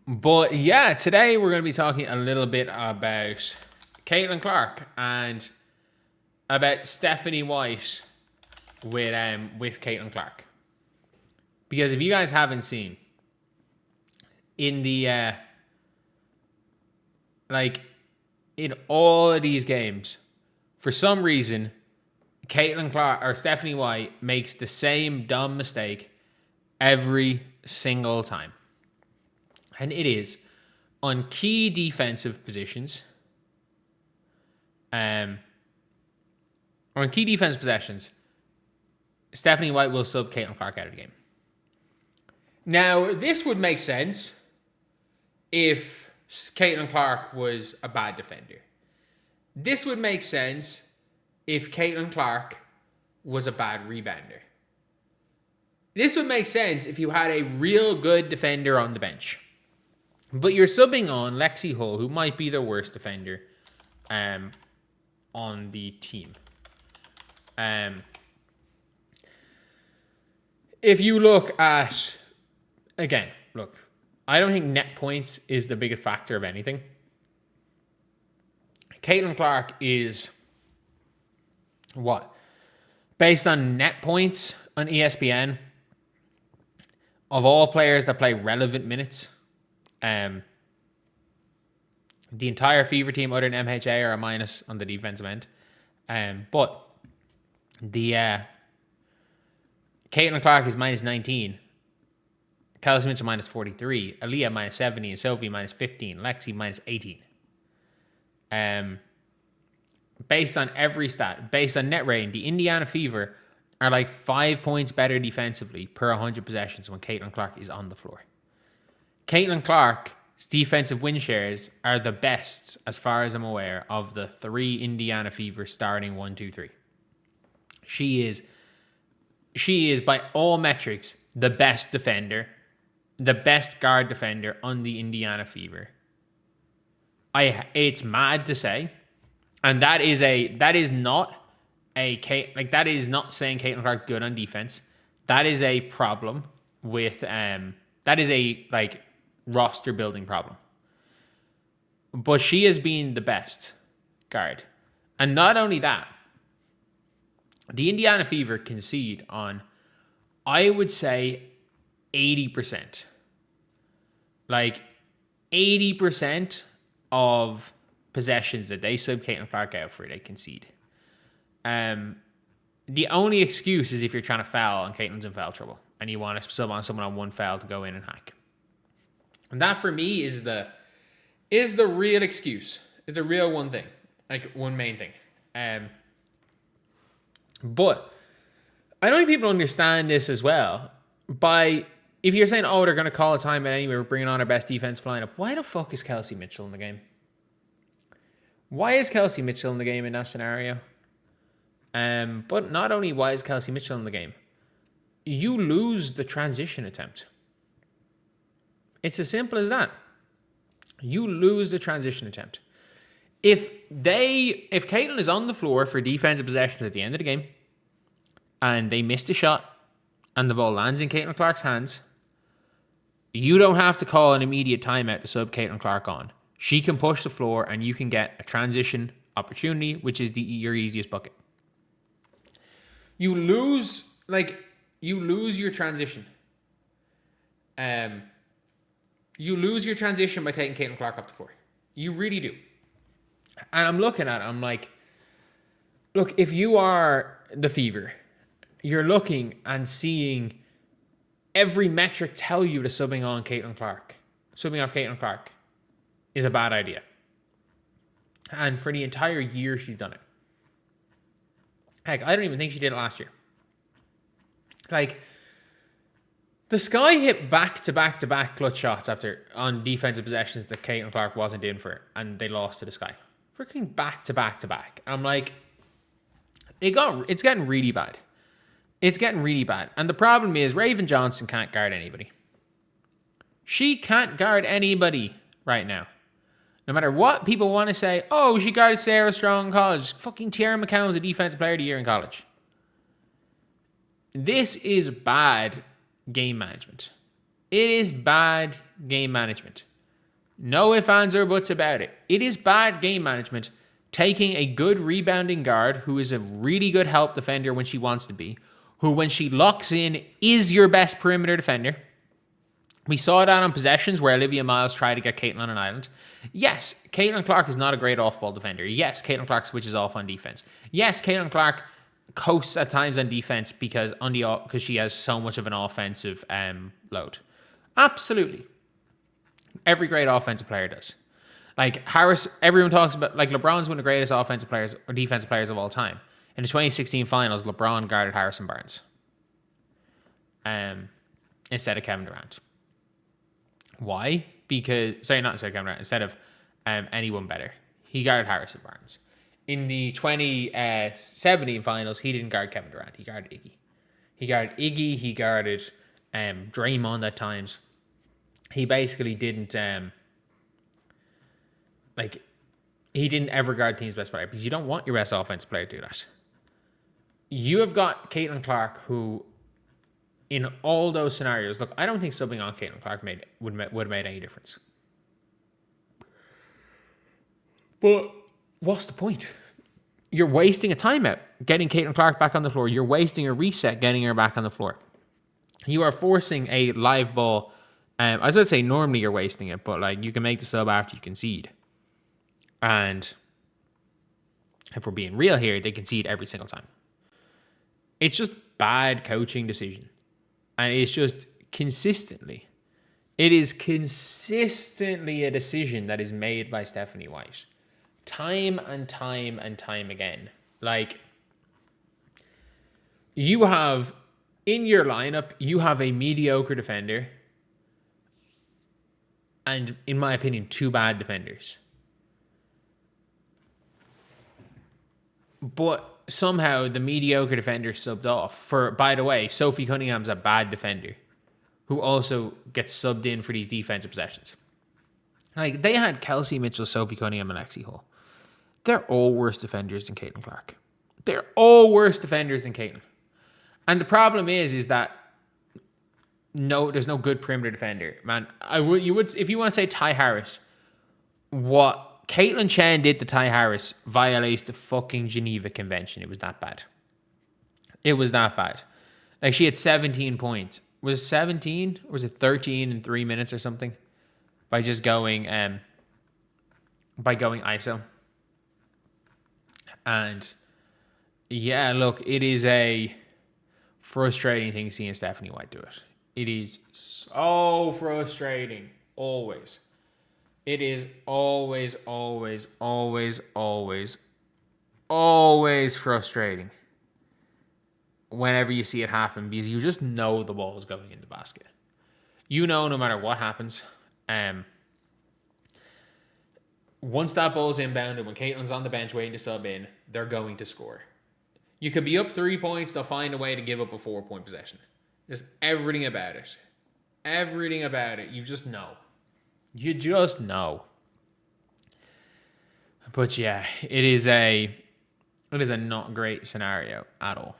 But yeah, today we're going to be talking a little bit about Caitlin Clark and about Stephanie White with Caitlin Clark. Because if you guys haven't seen, in the in all of these games, for some reason, Caitlin Clark or Stephanie White makes the same dumb mistake every single time. And it is on key defensive positions. On key defensive possessions, Stephanie White will sub Caitlin Clark out of the game. Now, this would make sense if Caitlin Clark was a bad defender. This would make sense if Caitlin Clark was a bad rebounder. This would make sense if you had a real good defender on the bench. But you're subbing on Lexi Hull, who might be the worst defender on the team. If you look at, again, I don't think net points is the biggest factor of anything. Caitlin Clark is what? Based on net points on ESPN, of all players that play relevant minutes, the entire Fever team other than MHA are a minus on the defensive end. But the Caitlin Clark is minus 19. Kelsey Mitchell minus 43. Aaliyah minus 70. And Sophie minus 15. Lexi minus 18. Based on every stat, based on net rating, the Indiana Fever are like 5 points better defensively per 100 possessions when Caitlin Clark is on the floor. Caitlin Clark's defensive win shares are the best, as far as I'm aware, of the 3 Indiana Fever starting 1, 2, 3. She is by all metrics the best defender, the best guard defender on the Indiana Fever. It's mad to say, and that is not saying Caitlin Clark good on defense. That is a problem with that is a roster building problem. But she has been the best guard. And not only that, the Indiana Fever concede on, I would say, 80%. 80% of possessions that they sub Caitlin Clark out for, they concede. The only excuse is if you're trying to foul and Caitlin's in foul trouble and you want to sub on someone on one foul to go in and hack. And that for me is the real excuse, is the real one thing, one main thing. But I don't think people understand this as well. If you're saying, oh, they're going to call a timeout anyway, we're bringing on our best defensive lineup, why the fuck is Kelsey Mitchell in the game? Why is Kelsey Mitchell in the game in that scenario? But not only why is Kelsey Mitchell in the game, you lose the transition attempt. It's as simple as that. You lose the transition attempt. If Caitlin is on the floor for defensive possessions at the end of the game and they missed a shot and the ball lands in Caitlin Clark's hands, you don't have to call an immediate timeout to sub Caitlin Clark on. She can push the floor and you can get a transition opportunity, which is your easiest bucket. You lose your transition. You lose your transition by taking Caitlin Clark off the floor. You really do. And I'm looking at it, I'm like, look, if you are the Fever, you're looking and seeing every metric tell you to subbing off Caitlin Clark is a bad idea. And for the entire year she's done it. Heck, I don't even think she did it last year. The Sky hit back-to-back clutch shots on defensive possessions that Caitlin Clark wasn't in for, and they lost to the Sky. Freaking back-to-back. I'm like, it's getting really bad. It's getting really bad. And the problem is Raven Johnson can't guard anybody. She can't guard anybody right now. No matter what people want to say, oh, she guarded Sarah Strong in college. Fucking Tierra McCown was a defensive player of the year in college. This is bad game management. It is bad game management. No ifs, ands, or buts about it. It is bad game management taking a good rebounding guard who is a really good help defender when she wants to be, who when she locks in is your best perimeter defender. We saw that on possessions where Olivia Miles tried to get Caitlin on an island. Yes, Caitlin Clark is not a great off-ball defender. Yes, Caitlin Clark switches off on defense. Yes, Caitlin Clark coasts at times on defense because she has so much of an offensive load. Absolutely. Every great offensive player does. Like Harris, everyone talks about, like LeBron's one of the greatest offensive players or defensive players of all time. In the 2016 finals, LeBron guarded Harrison Barnes instead of Kevin Durant. Why? Instead of anyone better. He guarded Harrison Barnes. In the 2017 finals, he didn't guard Kevin Durant. He guarded Iggy. He guarded Draymond at times. He basically didn't he didn't ever guard team's best player because you don't want your best offensive player to do that. You have got Caitlin Clark, who in all those scenarios, look, I don't think subbing on Caitlin Clark would have made any difference. But what's the point? You're wasting a timeout getting Caitlin Clark back on the floor. You're wasting a reset getting her back on the floor. You are forcing a live ball. I was going to say normally you're wasting it, but like you can make the sub after you concede. And if we're being real here, they concede every single time. It's just bad coaching decision. And it's just consistently. It is consistently a decision that is made by Stephanie White. Time and time and time again. Like, you have, in your lineup, you have a mediocre defender. And, in my opinion, two bad defenders. But somehow the mediocre defender subbed off. For, by the way, Sophie Cunningham's a bad defender who also gets subbed in for these defensive possessions. Like, they had Kelsey Mitchell, Sophie Cunningham, and Lexi Hull. They're all worse defenders than Caitlin Clark. They're all worse defenders than Caitlin. And the problem is that no, there's no good perimeter defender. Man, you would if you want to say Ty Harris, what Caitlin Chen did to Ty Harris violates the fucking Geneva Convention. It was that bad. It was that bad. Like, she had 17 points. Was it 17? Or was it 13 in 3 minutes or something? By just going ISO. And yeah, look, it is a frustrating thing seeing Stephanie White do it. It is so frustrating. Always. It is always frustrating whenever you see it happen, because you just know the ball is going in the basket. You know, no matter what happens, once that ball is inbounded, when Caitlin's on the bench waiting to sub in, they're going to score. You could be up 3 points, they'll find a way to give up a 4-point possession. Just everything about it. Everything about it. You just know. You just know. But yeah, it is a not great scenario at all.